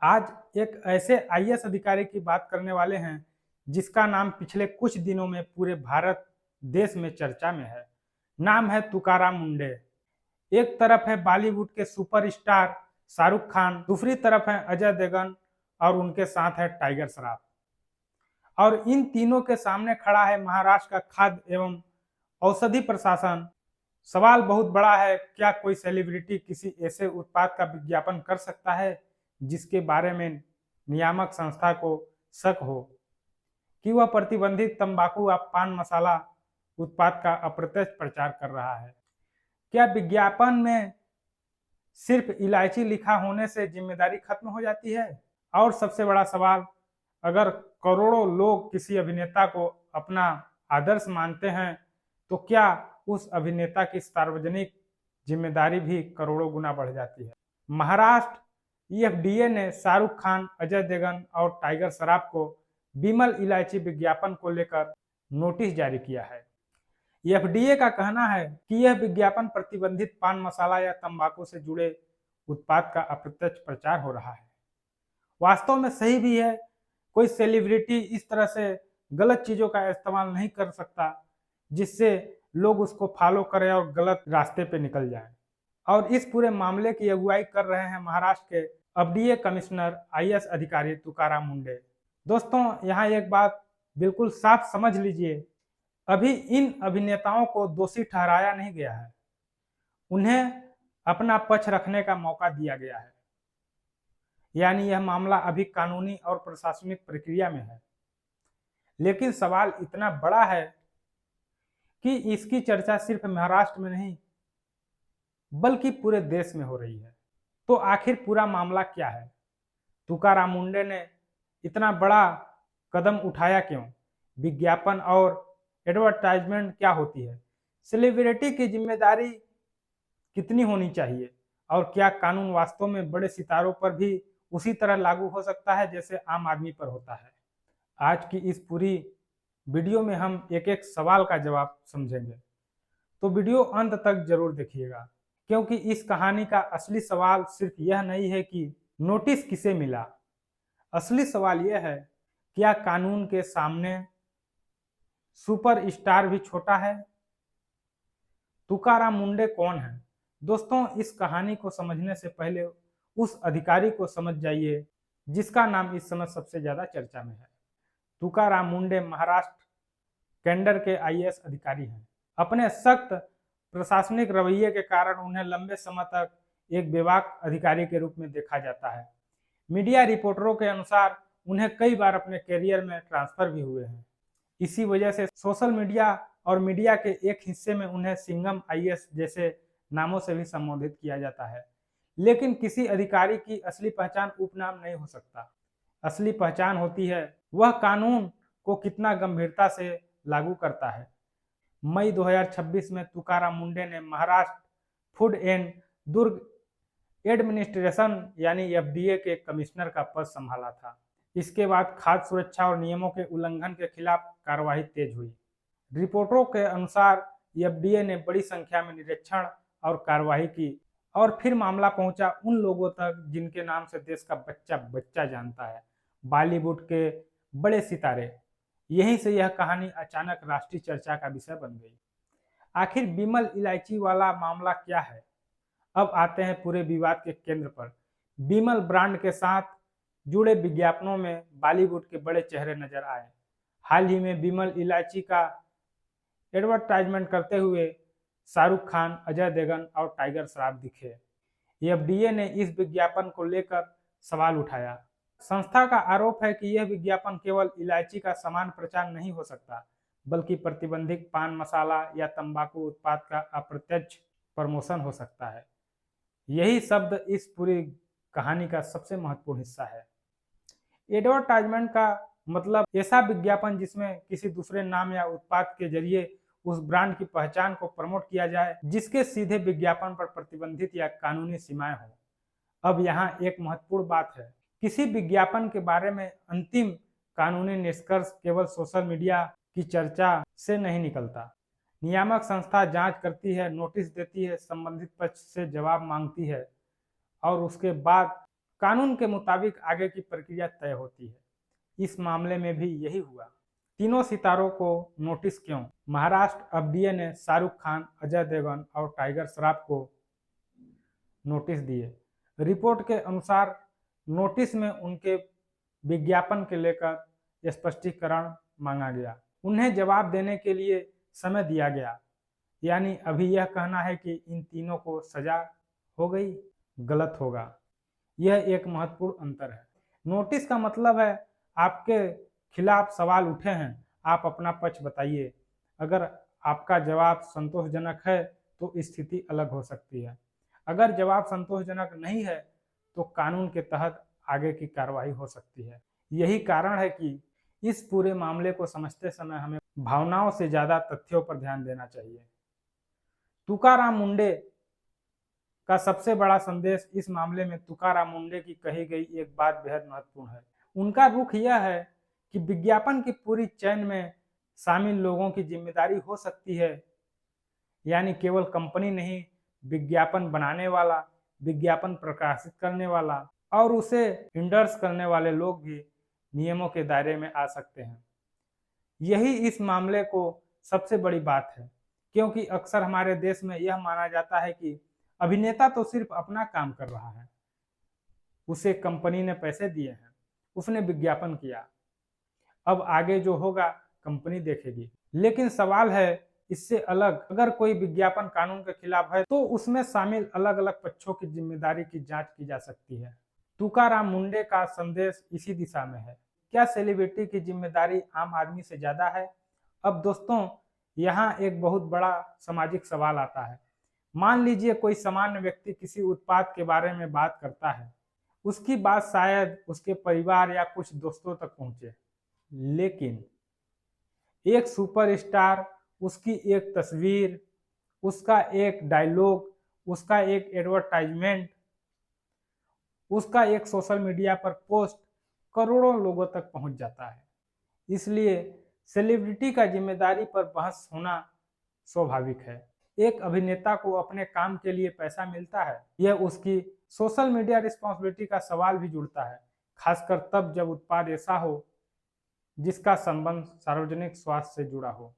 आज एक ऐसे आईएएस अधिकारी की बात करने वाले हैं जिसका नाम पिछले कुछ दिनों में पूरे भारत देश में चर्चा में है। नाम है तुकाराम मुंडे। एक तरफ है बॉलीवुड के सुपरस्टार शाहरुख खान, दूसरी तरफ है अजय देवगन और उनके साथ है टाइगर श्रॉफ। और इन तीनों के सामने खड़ा है महाराष्ट्र का खाद्य एवं औषधि प्रशासन। सवाल बहुत बड़ा है, क्या कोई सेलिब्रिटी किसी ऐसे उत्पाद का विज्ञापन कर सकता है जिसके बारे में नियामक संस्था को शक हो कि वह प्रतिबंधित तंबाकू या पान मसाला उत्पाद का अप्रत्यक्ष प्रचार कर रहा है? क्या विज्ञापन में सिर्फ इलायची लिखा होने से जिम्मेदारी खत्म हो जाती है? और सबसे बड़ा सवाल, अगर करोड़ों लोग किसी अभिनेता को अपना आदर्श मानते हैं तो क्या उस अभिनेता की सार्वजनिक जिम्मेदारी भी करोड़ों गुना बढ़ जाती है? महाराष्ट्र ईएफडीए ने शाहरुख खान, अजय देवगन और टाइगर श्रॉफ को बिमल इलायची विज्ञापन को लेकर नोटिस जारी किया है। एफडीए का कहना है कि यह विज्ञापन प्रतिबंधित पान मसाला या तंबाकू से जुड़े उत्पाद का अप्रत्यक्ष प्रचार हो रहा है। वास्तव में सही भी है। कोई सेलिब्रिटी इस तरह से गलत चीजों का इस्तेमाल नहीं कर सकता जिससे लोग उसको फॉलो करें और गलत रास्ते पे निकल जाएं। और इस पूरे मामले की अगुवाई कर रहे हैं महाराष्ट्र के एफडीए कमिश्नर आईएएस अधिकारी तुकाराम मुंडे। दोस्तों, यहाँ एक बात बिल्कुल साफ समझ लीजिए, अभी इन अभिनेताओं को दोषी ठहराया नहीं गया है, उन्हें अपना पक्ष रखने का मौका दिया गया है। यानी यह मामला अभी कानूनी और प्रशासनिक प्रक्रिया में है। लेकिन सवाल इतना बड़ा है कि इसकी चर्चा सिर्फ महाराष्ट्र में नहीं बल्कि पूरे देश में हो रही है। तो आखिर पूरा मामला क्या है? तुकाराम मुंडे ने इतना बड़ा कदम उठाया क्यों? विज्ञापन और एडवर्टाइजमेंट क्या होती है? सेलिब्रिटी की जिम्मेदारी कितनी होनी चाहिए? और क्या कानून वास्तव में बड़े सितारों पर भी उसी तरह लागू हो सकता है जैसे आम आदमी पर होता है? आज की इस पूरी वीडियो में हम एक एक सवाल का जवाब समझेंगे, तो वीडियो अंत तक जरूर देखिएगा, क्योंकि इस कहानी का असली सवाल सिर्फ यह नहीं है कि नोटिस किसे मिला। असली सवाल यह है, क्या कानून के सामने सुपरस्टार भी छोटा है? तुकाराम मुंडे कौन है? दोस्तों, इस कहानी को समझने से पहले उस अधिकारी को समझ जाइए जिसका नाम इस समय सबसे ज्यादा चर्चा में है। तुकाराम मुंडे महाराष्ट्र कैडर के आईएएस अधिकारी हैं। अपने सख्त प्रशासनिक रवैये के कारण उन्हें लंबे समय तक एक बेबाक अधिकारी के रूप में देखा जाता है। मीडिया रिपोर्टरों के अनुसार उन्हें कई बार अपने करियर में ट्रांसफर भी हुए हैं। इसी वजह से सोशल मीडिया और मीडिया के एक हिस्से में उन्हें सिंघम आईएएस जैसे नामों से भी संबोधित किया जाता है। लेकिन किसी अधिकारी की असली पहचान उपनाम नहीं हो सकता। असली पहचान होती है वह कानून को कितना गंभीरता से लागू करता है। मई 2026 में तुकाराम मुंडे ने Maharashtra food and Durg administration यानी एफडीए के कमिश्नर का पद संभाला था। इसके बाद खाद्य सुरक्षा और नियमों के उल्लंघन के खिलाफ कार्रवाई तेज हुई। रिपोर्टों के अनुसार एफडीए ने बड़ी संख्या में निरीक्षण और कार्रवाई की और फिर मामला पहुंचा उन लोगों तक जिनके नाम से देश का बच्चा बच्चा जानता है, बॉलीवुड के बड़े सितारे। यहीं से यह कहानी अचानक राष्ट्रीय चर्चा का विषय बन गई। आखिर बिमल इलायची वाला मामला क्या है? अब आते हैं पूरे विवाद के केंद्र पर। बिमल ब्रांड के साथ जुड़े विज्ञापनों में बॉलीवुड के बड़े चेहरे नजर आए। हाल ही में बिमल इलायची का एडवर्टाइजमेंट करते हुए शाहरुख खान, अजय देवगन और टाइगर श्रॉफ दिखे। एफडीए ने इस विज्ञापन को लेकर सवाल उठाया। संस्था का आरोप है कि यह विज्ञापन केवल इलायची का समान प्रचार नहीं हो सकता, बल्कि प्रतिबंधित पान मसाला या तंबाकू उत्पाद का अप्रत्यक्ष प्रमोशन हो सकता है। यही शब्द इस पूरी कहानी का सबसे महत्वपूर्ण हिस्सा है। एडवर्टाइजमेंट का मतलब ऐसा विज्ञापन जिसमें किसी दूसरे नाम या उत्पाद के जरिए उस ब्रांड की पहचान को प्रमोट किया जाए, जिसके सीधे विज्ञापन पर प्रतिबंधित या कानूनी सीमाएं हो। अब यहाँ एक महत्वपूर्ण बात है, किसी विज्ञापन के बारे में अंतिम कानूनी निष्कर्ष केवल सोशल मीडिया की चर्चा से नहीं निकलता। नियामक संस्था जांच करती है, नोटिस देती है, संबंधित पक्ष से जवाब मांगती है और उसके बाद कानून के मुताबिक आगे की प्रक्रिया तय होती है। इस मामले में भी यही हुआ। तीनों सितारों को नोटिस क्यों? महाराष्ट्र एफडीए ने शाहरुख खान, अजय देवगन और टाइगर श्रॉफ को नोटिस दिए। रिपोर्ट के अनुसार नोटिस में उनके विज्ञापन के लेकर स्पष्टीकरण मांगा गया। उन्हें जवाब देने के लिए समय दिया गया। यानी अभी यह कहना है कि इन तीनों को सजा हो गई, गलत होगा। यह एक महत्वपूर्ण अंतर है। नोटिस का मतलब है आपके खिलाफ सवाल उठे हैं, आप अपना पक्ष बताइए। अगर आपका जवाब संतोषजनक है तो स्थिति अलग हो सकती है। अगर जवाब संतोषजनक नहीं है तो कानून के तहत आगे की कार्रवाई हो सकती है। यही कारण है कि इस पूरे मामले को समझते समय हमें भावनाओं से ज्यादा तथ्यों पर ध्यान देना चाहिए। तुकाराम मुंडे का सबसे बड़ा संदेश इस मामले में तुकाराम मुंडे की कही गई एक बात बेहद महत्वपूर्ण है। उनका रुख यह है कि विज्ञापन की पूरी चेन में शामिल लोगों की जिम्मेदारी हो सकती है। यानी केवल कंपनी नहीं, विज्ञापन बनाने वाला, विज्ञापन प्रकाशित करने वाला और उसे इंडर्स करने वाले लोग भी नियमों के दायरे में आ सकते हैं। यही इस मामले को सबसे बड़ी बात है, क्योंकि अक्सर हमारे देश में यह माना जाता है कि अभिनेता तो सिर्फ अपना काम कर रहा है, उसे कंपनी ने पैसे दिए हैं, उसने विज्ञापन किया, अब आगे जो होगा कंपनी देखेगी। लेकिन सवाल है इससे अलग, अगर कोई विज्ञापन कानून के खिलाफ है तो उसमें शामिल अलग अलग पक्षों की जिम्मेदारी की जांच की जा सकती है। तुकाराम मुंडे का संदेश इसी दिशा में है। क्या सेलिब्रिटी की जिम्मेदारी आम आदमी से ज्यादा है? अब दोस्तों, यहाँ एक बहुत बड़ा सामाजिक सवाल आता है। मान लीजिए कोई सामान्य व्यक्ति किसी उत्पाद के बारे में बात करता है, उसकी बात शायद उसके परिवार या कुछ दोस्तों तक पहुंचे, लेकिन एक सुपरस्टार, उसकी एक तस्वीर, उसका एक डायलॉग, उसका एक एडवर्टाइजमेंट, उसका एक सोशल मीडिया पर पोस्ट करोड़ों लोगों तक पहुंच जाता है। इसलिए सेलिब्रिटी का जिम्मेदारी पर बहस होना स्वाभाविक है। एक अभिनेता को अपने काम के लिए पैसा मिलता है, यह उसकी सोशल मीडिया रिस्पॉन्सिबिलिटी का सवाल भी जुड़ता है, खासकर तब जब उत्पाद ऐसा हो जिसका संबंध सार्वजनिक स्वास्थ्य से जुड़ा हो।